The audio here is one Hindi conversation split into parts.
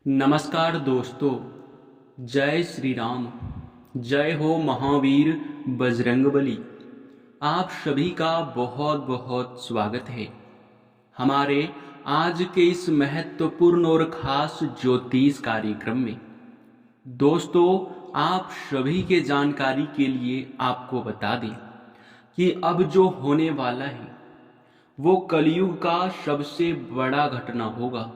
नमस्कार दोस्तों। जय श्री राम। जय हो महावीर बजरंगबली। आप सभी का बहुत बहुत स्वागत है हमारे आज के इस महत्वपूर्ण और खास ज्योतिष कार्यक्रम में। दोस्तों, आप सभी के जानकारी के लिए आपको बता दें कि अब जो होने वाला है वो कलयुग का सबसे बड़ा घटना होगा।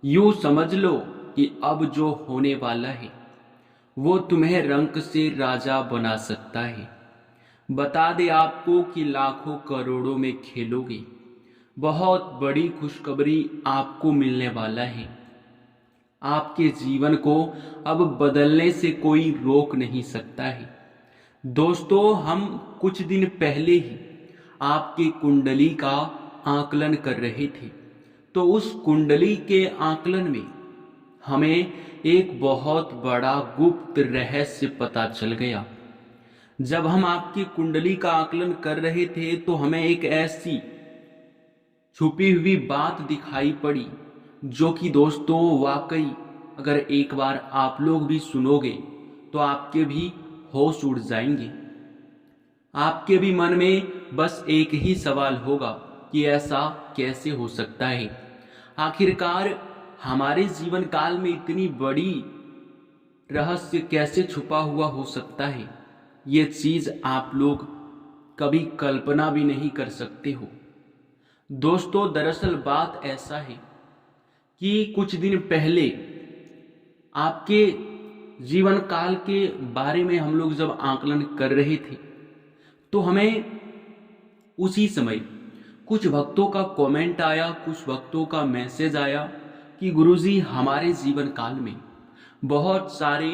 यूं समझ लो कि अब जो होने वाला है वो तुम्हें रंक से राजा बना सकता है। बता दे आपको कि लाखों करोड़ों में खेलोगे। बहुत बड़ी खुशखबरी आपको मिलने वाला है। आपके जीवन को अब बदलने से कोई रोक नहीं सकता है। दोस्तों, हम कुछ दिन पहले ही आपकी कुंडली का आकलन कर रहे थे, तो उस कुंडली के आकलन में हमें एक बहुत बड़ा गुप्त रहस्य पता चल गया। जब हम आपकी कुंडली का आकलन कर रहे थे तो हमें एक ऐसी छुपी हुई बात दिखाई पड़ी जो कि दोस्तों वाकई अगर एक बार आप लोग भी सुनोगे तो आपके भी होश उड़ जाएंगे। आपके भी मन में बस एक ही सवाल होगा कि ऐसा कैसे हो सकता है। आखिरकार हमारे जीवन काल में इतनी बड़ी रहस्य कैसे छुपा हुआ हो सकता है। ये चीज आप लोग कभी कल्पना भी नहीं कर सकते हो। दोस्तों, दरअसल बात ऐसा है कि कुछ दिन पहले आपके जीवन काल के बारे में हम लोग जब आकलन कर रहे थे तो हमें उसी समय कुछ भक्तों का कमेंट आया, कुछ भक्तों का मैसेज आया कि गुरुजी, हमारे जीवन काल में बहुत सारे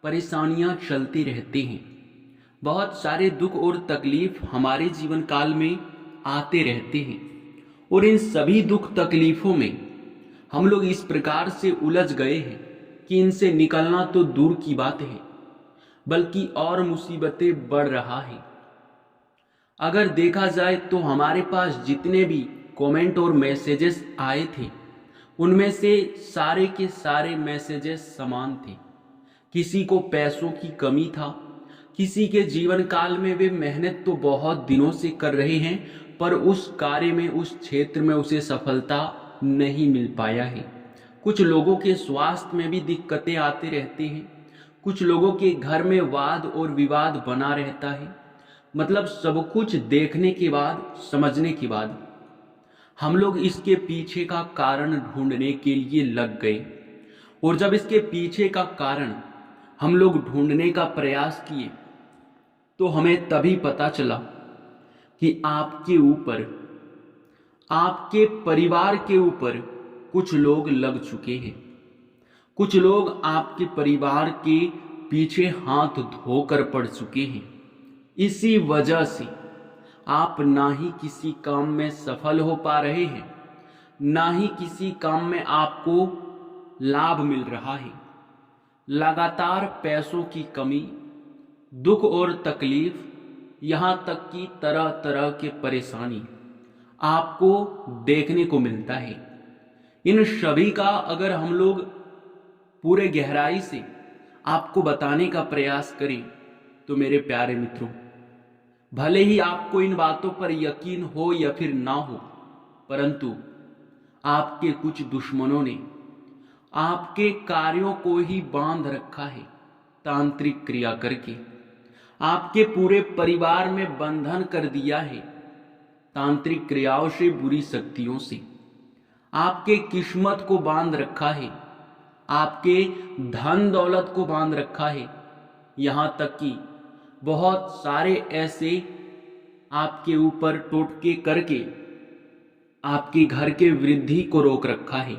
परेशानियां चलती रहती हैं, बहुत सारे दुख और तकलीफ हमारे जीवन काल में आते रहते हैं और इन सभी दुख तकलीफों में हम लोग इस प्रकार से उलझ गए हैं कि इनसे निकलना तो दूर की बात है बल्कि और मुसीबतें बढ़ रहा है। अगर देखा जाए तो हमारे पास जितने भी कमेंट और मैसेजेस आए थे उनमें से सारे के सारे मैसेजेस समान थे। किसी को पैसों की कमी था, किसी के जीवन काल में वे मेहनत तो बहुत दिनों से कर रहे हैं पर उस कार्य में, उस क्षेत्र में उसे सफलता नहीं मिल पाया है। कुछ लोगों के स्वास्थ्य में भी दिक्कतें आते रहती हैं, कुछ लोगों के घर में वाद और विवाद बना रहता है। मतलब सब कुछ देखने के बाद, समझने के बाद हम लोग इसके पीछे का कारण ढूंढने के लिए लग गए और जब इसके पीछे का कारण हम लोग ढूंढने का प्रयास किए तो हमें तभी पता चला कि आपके ऊपर, आपके परिवार के ऊपर कुछ लोग लग चुके हैं। कुछ लोग आपके परिवार के पीछे हाथ धोकर पड़ चुके हैं। इसी वजह से आप ना ही किसी काम में सफल हो पा रहे हैं, ना ही किसी काम में आपको लाभ मिल रहा है। लगातार पैसों की कमी, दुख और तकलीफ, यहाँ तक कि तरह तरह के परेशानी आपको देखने को मिलता है। इन सभी का अगर हम लोग पूरे गहराई से आपको बताने का प्रयास करें तो मेरे प्यारे मित्रों, भले ही आपको इन बातों पर यकीन हो या फिर ना हो, परंतु आपके कुछ दुश्मनों ने आपके कार्यों को ही बांध रखा है तांत्रिक क्रिया करके। आपके पूरे परिवार में बंधन कर दिया है तांत्रिक क्रियाओं से, बुरी शक्तियों से। आपके किस्मत को बांध रखा है, आपके धन दौलत को बांध रखा है। यहां तक कि बहुत सारे ऐसे आपके ऊपर टोटके करके आपके घर के वृद्धि को रोक रखा है।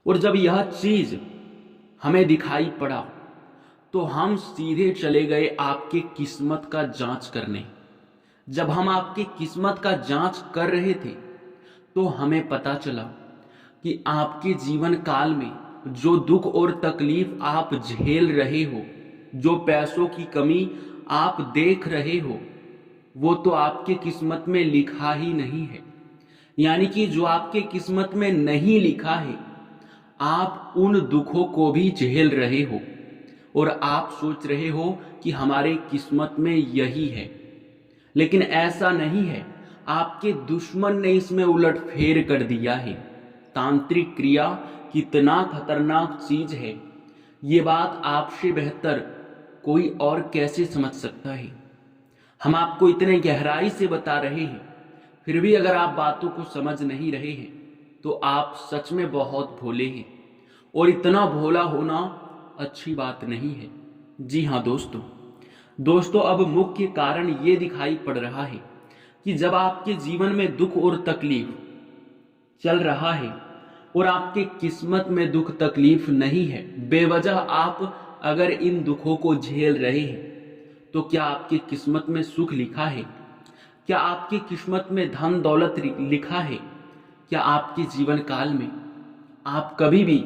और जब यह चीज हमें दिखाई पड़ा तो हम सीधे चले गए आपके किस्मत का जांच करने। जब हम आपकी किस्मत का जांच कर रहे थे तो हमें पता चला कि आपके जीवन काल में जो दुख और तकलीफ आप झेल रहे हो, जो पैसों की कमी आप देख रहे हो, वो तो आपके किस्मत में लिखा ही नहीं है। यानी कि जो आपके किस्मत में नहीं लिखा है आप उन दुखों को भी झेल रहे हो और आप सोच रहे हो कि हमारे किस्मत में यही है, लेकिन ऐसा नहीं है। आपके दुश्मन ने इसमें उलटफेर कर दिया है। तांत्रिक क्रिया कितना खतरनाक चीज है, ये बात आपसे बेहतर कोई और कैसे समझ सकता है। हम आपको इतने गहराई से बता रहे हैं, फिर भी अगर आप बातों को समझ नहीं रहे हैं तो आप सच में बहुत भोले हैं, और इतना भोला होना अच्छी बात नहीं है। जी हाँ दोस्तों, अब मुख्य कारण ये दिखाई पड़ रहा है कि जब आपके जीवन में दुख और तकलीफ चल रहा है और आपके किस्मत में दुख तकलीफ नहीं है, बेवजह आप अगर इन दुखों को झेल रहे हैं, तो क्या आपकी किस्मत में सुख लिखा है? क्या आपकी किस्मत में धन दौलत लिखा है? क्या आपके जीवन काल में आप कभी भी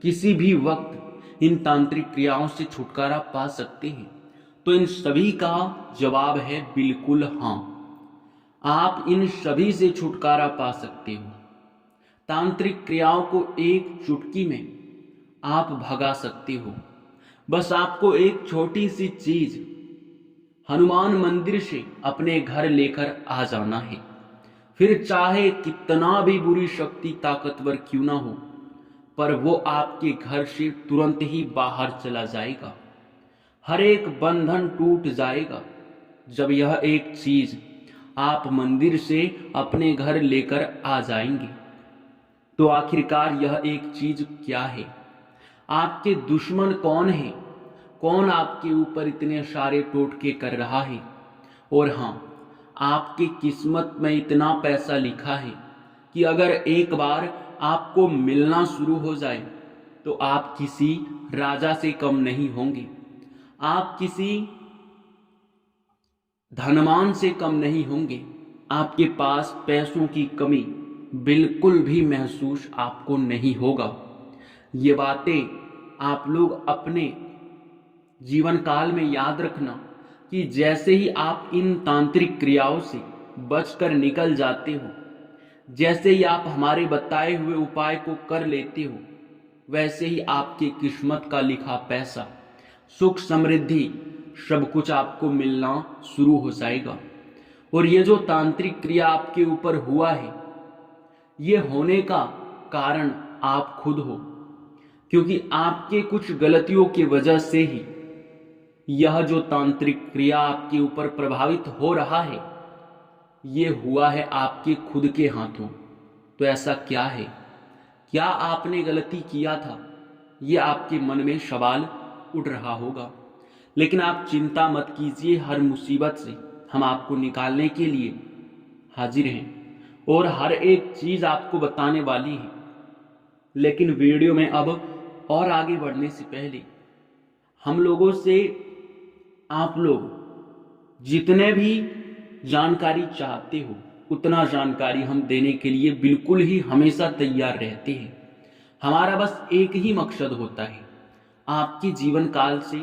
किसी भी वक्त इन तांत्रिक क्रियाओं से छुटकारा पा सकते हैं? तो इन सभी का जवाब है बिल्कुल हाँ। आप इन सभी से छुटकारा पा सकते हो। तांत्रिक क्रियाओं को एक चुटकी में आप भगा सकते हो। बस आपको एक छोटी सी चीज हनुमान मंदिर से अपने घर लेकर आ जाना है। फिर चाहे कितना भी बुरी शक्ति ताकतवर क्यों ना हो, पर वो आपके घर से तुरंत ही बाहर चला जाएगा। हर एक बंधन टूट जाएगा जब यह एक चीज आप मंदिर से अपने घर लेकर आ जाएंगे। तो आखिरकार यह एक चीज क्या है? आपके दुश्मन कौन है? कौन आपके ऊपर इतने सारे टोटके कर रहा है? और हाँ, आपकी किस्मत में इतना पैसा लिखा है कि अगर एक बार आपको मिलना शुरू हो जाए तो आप किसी राजा से कम नहीं होंगे, आप किसी धनवान से कम नहीं होंगे। आपके पास पैसों की कमी बिल्कुल भी महसूस आपको नहीं होगा। ये बातें आप लोग अपने जीवन काल में याद रखना कि जैसे ही आप इन तांत्रिक क्रियाओं से बचकर निकल जाते हो, जैसे ही आप हमारे बताए हुए उपाय को कर लेते हो, वैसे ही आपकी किस्मत का लिखा पैसा, सुख समृद्धि सब कुछ आपको मिलना शुरू हो जाएगा। और ये जो तांत्रिक क्रिया आपके ऊपर हुआ है, ये होने का कारण आप खुद हो, क्योंकि आपके कुछ गलतियों की वजह से ही यह जो तांत्रिक क्रिया आपके ऊपर प्रभावित हो रहा है, ये हुआ है आपके खुद के हाथों। तो ऐसा क्या है? क्या आपने गलती किया था? ये आपके मन में सवाल उठ रहा होगा, लेकिन आप चिंता मत कीजिए। हर मुसीबत से हम आपको निकालने के लिए हाजिर हैं और हर एक चीज आपको बताने वाली है। लेकिन वीडियो में अब और आगे बढ़ने से पहले हम लोगों से आप लोग जितने भी जानकारी चाहते हो, उतना जानकारी हम देने के लिए बिल्कुल ही हमेशा तैयार रहते हैं। हमारा बस एक ही मकसद होता है, आपके जीवन काल से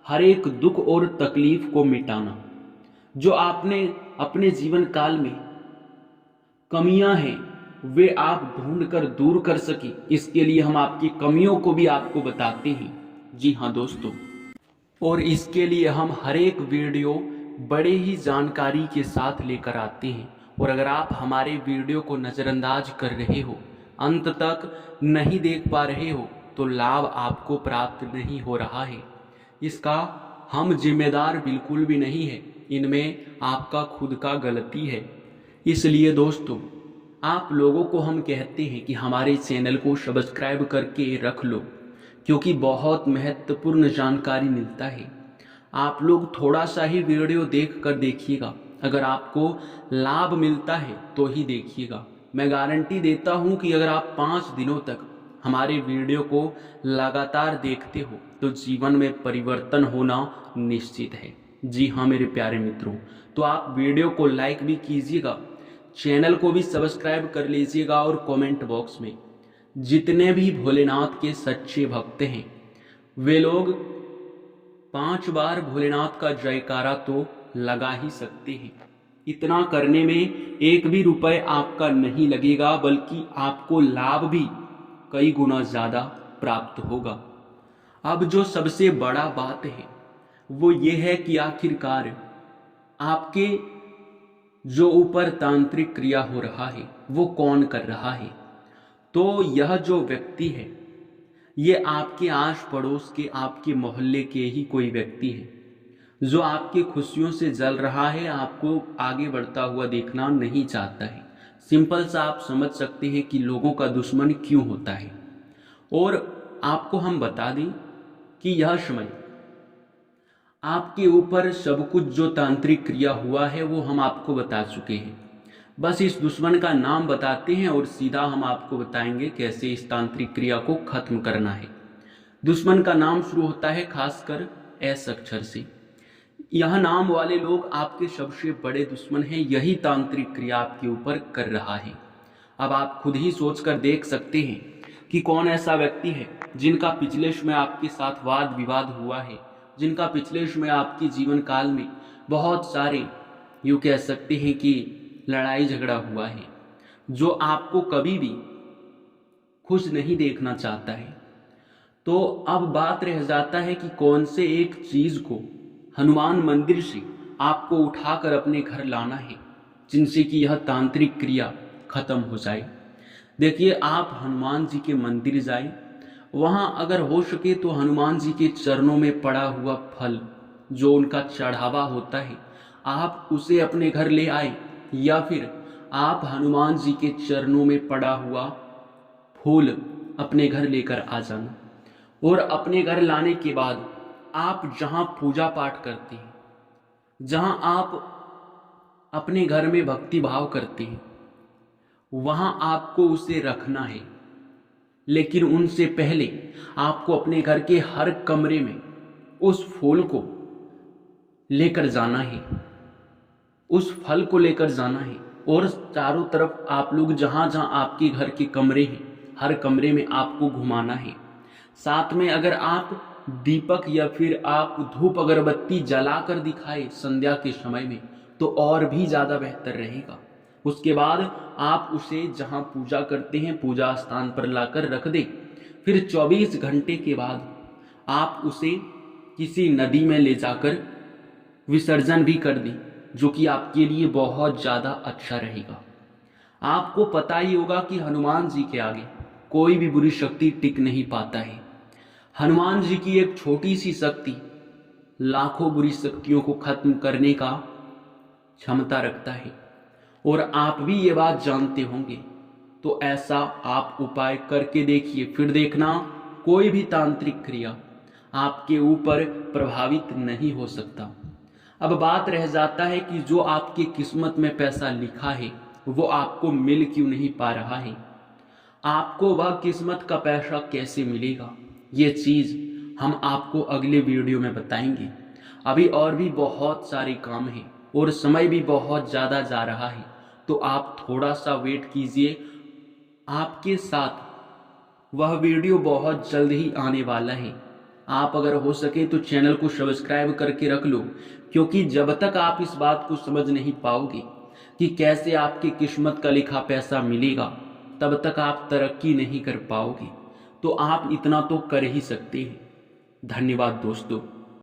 हर एक दुख और तकलीफ को मिटाना। जो आपने अपने जीवन काल में कमियां हैं, वे आप ढूंढ कर दूर कर सके, इसके लिए हम आपकी कमियों को भी आपको बताते हैं। जी हाँ दोस्तों, और इसके लिए हम हर एक वीडियो बड़े ही जानकारी के साथ लेकर आते हैं। और अगर आप हमारे वीडियो को नज़रअंदाज कर रहे हो, अंत तक नहीं देख पा रहे हो, तो लाभ आपको प्राप्त नहीं हो रहा है। इसका हम जिम्मेदार बिल्कुल भी नहीं है, इनमें आपका खुद का गलती है। इसलिए दोस्तों, आप लोगों को हम कहते हैं कि हमारे चैनल को सब्सक्राइब करके रख लो, क्योंकि बहुत महत्वपूर्ण जानकारी मिलता है। आप लोग थोड़ा सा ही वीडियो देख कर देखिएगा, अगर आपको लाभ मिलता है तो ही देखिएगा। मैं गारंटी देता हूं कि अगर आप 5 दिनों तक हमारे वीडियो को लगातार देखते हो तो जीवन में परिवर्तन होना निश्चित है। जी हाँ मेरे प्यारे मित्रों, तो आप वीडियो को लाइक भी कीजिएगा, चैनल को भी सब्सक्राइब कर लीजिएगा, और कमेंट बॉक्स में जितने भी भोलेनाथ के सच्चे भक्त हैं, वे लोग 5 बार भोलेनाथ का जयकारा तो लगा ही सकते हैं। इतना करने में एक भी रुपए आपका नहीं लगेगा, बल्कि आपको लाभ भी कई गुना ज़्यादा प्राप्त होगा। अब जो सबसे बड़ा बात है वो ये है कि आखिरकार आपके जो ऊपर तांत्रिक क्रिया हो रहा है वो कौन कर रहा है। तो यह जो व्यक्ति है ये आपके आस पड़ोस के, आपके मोहल्ले के ही कोई व्यक्ति है जो आपकी खुशियों से जल रहा है, आपको आगे बढ़ता हुआ देखना नहीं चाहता है। सिंपल सा आप समझ सकते हैं कि लोगों का दुश्मन क्यों होता है। और आपको हम बता दें कि यह समय आपके ऊपर सब कुछ जो तांत्रिक क्रिया हुआ है वो हम आपको बता चुके हैं। बस इस दुश्मन का नाम बताते हैं और सीधा हम आपको बताएंगे कैसे इस तांत्रिक क्रिया को खत्म करना है। दुश्मन का नाम शुरू होता है खासकर एस अक्षर से। यह नाम वाले लोग आपके सबसे बड़े दुश्मन हैं। यही तांत्रिक क्रिया आपके ऊपर कर रहा है। अब आप खुद ही सोचकर देख सकते हैं कि कौन ऐसा व्यक्ति है जिनका पिछले समय आपके साथ वाद विवाद हुआ है, जिनका पिछले समय आपके जीवन काल में बहुत सारे यूँ कह सकते हैं कि लड़ाई झगड़ा हुआ है, जो आपको कभी भी खुश नहीं देखना चाहता है। तो अब बात रह जाता है कि कौन से एक चीज को हनुमान मंदिर से आपको उठाकर अपने घर लाना है जिनसे कि यह तांत्रिक क्रिया खत्म हो जाए। देखिए, आप हनुमान जी के मंदिर जाए, वहां अगर हो सके तो हनुमान जी के चरणों में पड़ा हुआ फल जो उनका चढ़ावा होता है आप उसे अपने घर ले आए, या फिर आप हनुमान जी के चरणों में पड़ा हुआ फूल अपने घर लेकर आ जाना। और अपने घर लाने के बाद आप जहाँ पूजा पाठ करते हैं, जहाँ आप अपने घर में भक्ति भाव करते हैं, वहाँ आपको उसे रखना है। लेकिन उनसे पहले आपको अपने घर के हर कमरे में उस फूल को लेकर जाना है, उस फल को लेकर जाना है। और चारों तरफ आप लोग जहाँ जहाँ आपके घर के कमरे हैं हर कमरे में आपको घुमाना है। साथ में अगर आप दीपक या फिर आप धूप अगरबत्ती जलाकर दिखाए संध्या के समय में तो और भी ज़्यादा बेहतर रहेगा। उसके बाद आप उसे जहाँ पूजा करते हैं पूजा स्थान पर लाकर रख दें। फिर 24 घंटे के बाद आप उसे किसी नदी में ले जाकर विसर्जन भी कर दें, जो कि आपके लिए बहुत ज़्यादा अच्छा रहेगा। आपको पता ही होगा कि हनुमान जी के आगे कोई भी बुरी शक्ति टिक नहीं पाता है। हनुमान जी की एक छोटी सी शक्ति लाखों बुरी शक्तियों को खत्म करने का क्षमता रखता है, और आप भी ये बात जानते होंगे। तो ऐसा आप उपाय करके देखिए, फिर देखना कोई भी तांत्रिक क्रिया आपके ऊपर प्रभावित नहीं हो सकता। अब बात रह जाता है कि जो आपकी किस्मत में पैसा लिखा है वो आपको मिल क्यों नहीं पा रहा है। आपको वह किस्मत का पैसा कैसे मिलेगा, ये चीज़ हम आपको अगले वीडियो में बताएंगे। अभी और भी बहुत सारे काम हैं और समय भी बहुत ज़्यादा जा रहा है, तो आप थोड़ा सा वेट कीजिए। आपके साथ वह वीडियो बहुत जल्द ही आने वाला है। आप अगर हो सके तो चैनल को सब्सक्राइब करके रख लो, क्योंकि जब तक आप इस बात को समझ नहीं पाओगे कि कैसे आपकी किस्मत का लिखा पैसा मिलेगा, तब तक आप तरक्की नहीं कर पाओगे। तो आप इतना तो कर ही सकते हैं। धन्यवाद दोस्तों।